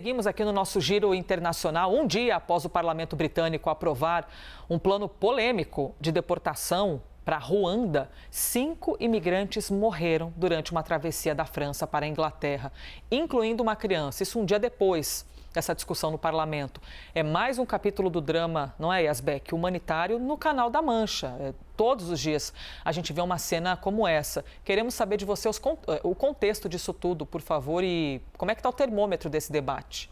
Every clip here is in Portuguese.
Seguimos aqui no nosso giro internacional, um dia após o parlamento britânico aprovar um plano polêmico de deportação para Ruanda. 5 imigrantes morreram durante uma travessia da França para a Inglaterra, incluindo uma criança. Isso um dia depois dessa discussão no parlamento. É mais um capítulo do drama, não é, Yasbeck, humanitário no Canal da Mancha. Todos os dias a gente vê uma cena como essa. Queremos saber de você o contexto disso tudo, por favor, e como é que está o termômetro desse debate?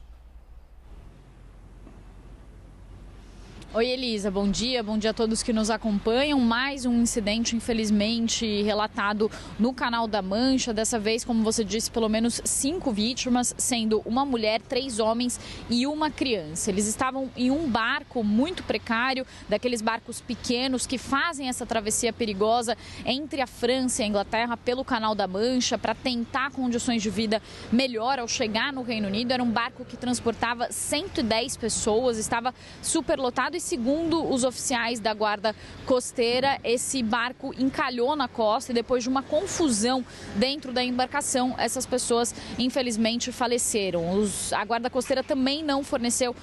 Oi, Elisa, bom dia a todos que nos acompanham. Mais um incidente, infelizmente, relatado no Canal da Mancha. Dessa vez, como você disse, pelo menos 5 vítimas, sendo uma mulher, 3 homens e uma criança. Eles estavam em um barco muito precário, daqueles barcos pequenos que fazem essa travessia perigosa entre a França e a Inglaterra pelo Canal da Mancha para tentar condições de vida melhor ao chegar no Reino Unido. Era um barco que transportava 110 pessoas, estava superlotado. E segundo os oficiais da Guarda Costeira, esse barco encalhou na costa e depois de uma confusão dentro da embarcação, essas pessoas infelizmente faleceram. A Guarda Costeira também não forneceu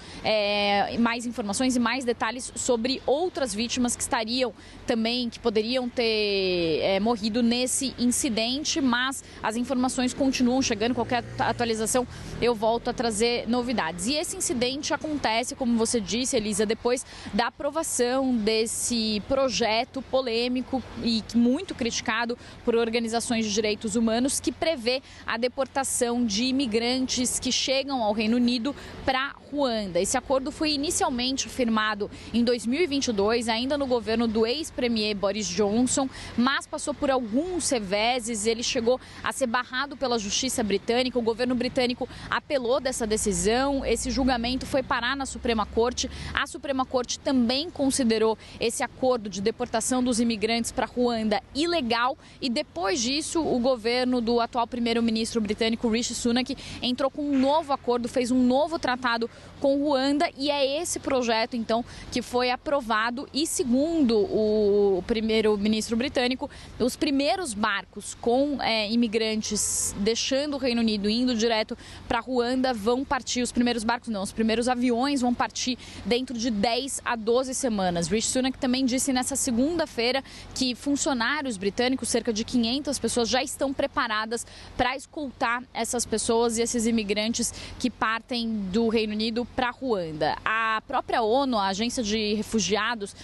mais informações e mais detalhes sobre outras vítimas que poderiam ter morrido nesse incidente, mas as informações continuam chegando. Qualquer atualização eu volto a trazer novidades. E esse incidente acontece, como você disse, Elisa, depois da aprovação desse projeto polêmico e muito criticado por organizações de direitos humanos, que prevê a deportação de imigrantes que chegam ao Reino Unido para Ruanda. Esse acordo foi inicialmente firmado em 2022, ainda no governo do ex-premier Boris Johnson, mas passou por alguns reveses. Ele chegou a ser barrado pela justiça britânica. O governo britânico apelou dessa decisão. Esse julgamento foi parar na Suprema Corte. A Suprema Corte também considerou esse acordo de deportação dos imigrantes para Ruanda ilegal, e depois disso o governo do atual primeiro-ministro britânico Rishi Sunak entrou com um novo acordo, fez um novo tratado com Ruanda, e é esse projeto então que foi aprovado. E segundo o primeiro-ministro britânico, os primeiros barcos com imigrantes deixando o Reino Unido e indo direto para Ruanda vão partir. Os primeiros barcos não, os primeiros aviões vão partir dentro de 10 a 12 semanas. Rishi Sunak também disse nessa segunda-feira que funcionários britânicos, cerca de 500 pessoas, já estão preparadas para escoltar essas pessoas e esses imigrantes que partem do Reino Unido para Ruanda. A própria ONU, a Agência de Refugiados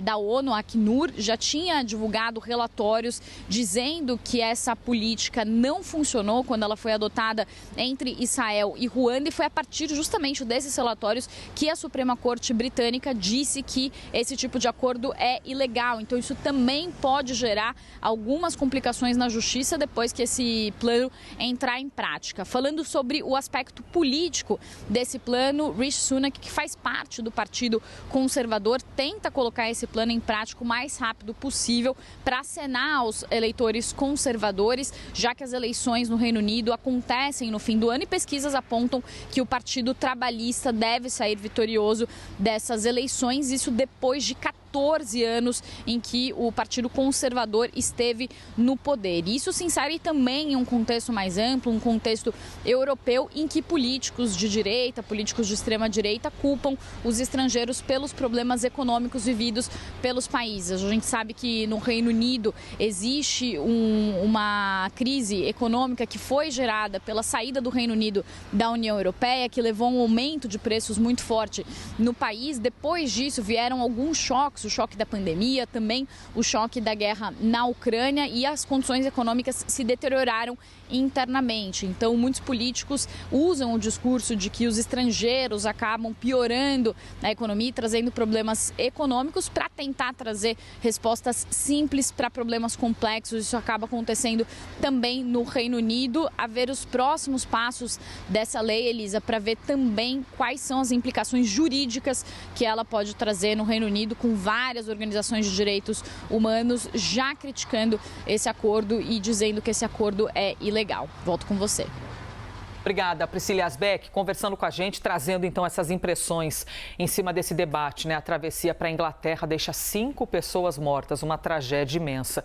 da ONU, a Acnur, já tinha divulgado relatórios dizendo que essa política não funcionou quando ela foi adotada entre Israel e Ruanda, e foi a partir justamente desses relatórios que a Suprema Corte britânica disse que esse tipo de acordo é ilegal. Então isso também pode gerar algumas complicações na justiça depois que esse plano entrar em prática. Falando sobre o aspecto político desse plano, Rishi Sunak, que faz parte do Partido Conservador, tenta colocar esse plano em prática o mais rápido possível para acenar aos eleitores conservadores, já que as eleições no Reino Unido acontecem no fim do ano e pesquisas apontam que o Partido Trabalhista deve sair vitorioso dessas eleições, isso depois de 14 anos em que o Partido Conservador esteve no poder. Isso se insere também em um contexto mais amplo, um contexto europeu, em que políticos de direita, políticos de extrema-direita culpam os estrangeiros pelos problemas econômicos vividos pelos países. A gente sabe que no Reino Unido existe uma crise econômica que foi gerada pela saída do Reino Unido da União Europeia, que levou a um aumento de preços muito forte no país. Depois disso vieram alguns choques, o choque da pandemia, também o choque da guerra na Ucrânia, e as condições econômicas se deterioraram internamente. Então, muitos políticos usam o discurso de que os estrangeiros acabam piorando a economia e trazendo problemas econômicos para tentar trazer respostas simples para problemas complexos. Isso acaba acontecendo também no Reino Unido. A ver os próximos passos dessa lei, Elisa, para ver também quais são as implicações jurídicas que ela pode trazer no Reino Unido, com várias organizações de direitos humanos já criticando esse acordo e dizendo que esse acordo é ilegal. Volto com você. Obrigada, Priscila Yasbeck, conversando com a gente, trazendo então essas impressões em cima desse debate, né? A travessia para a Inglaterra deixa 5 pessoas mortas, uma tragédia imensa.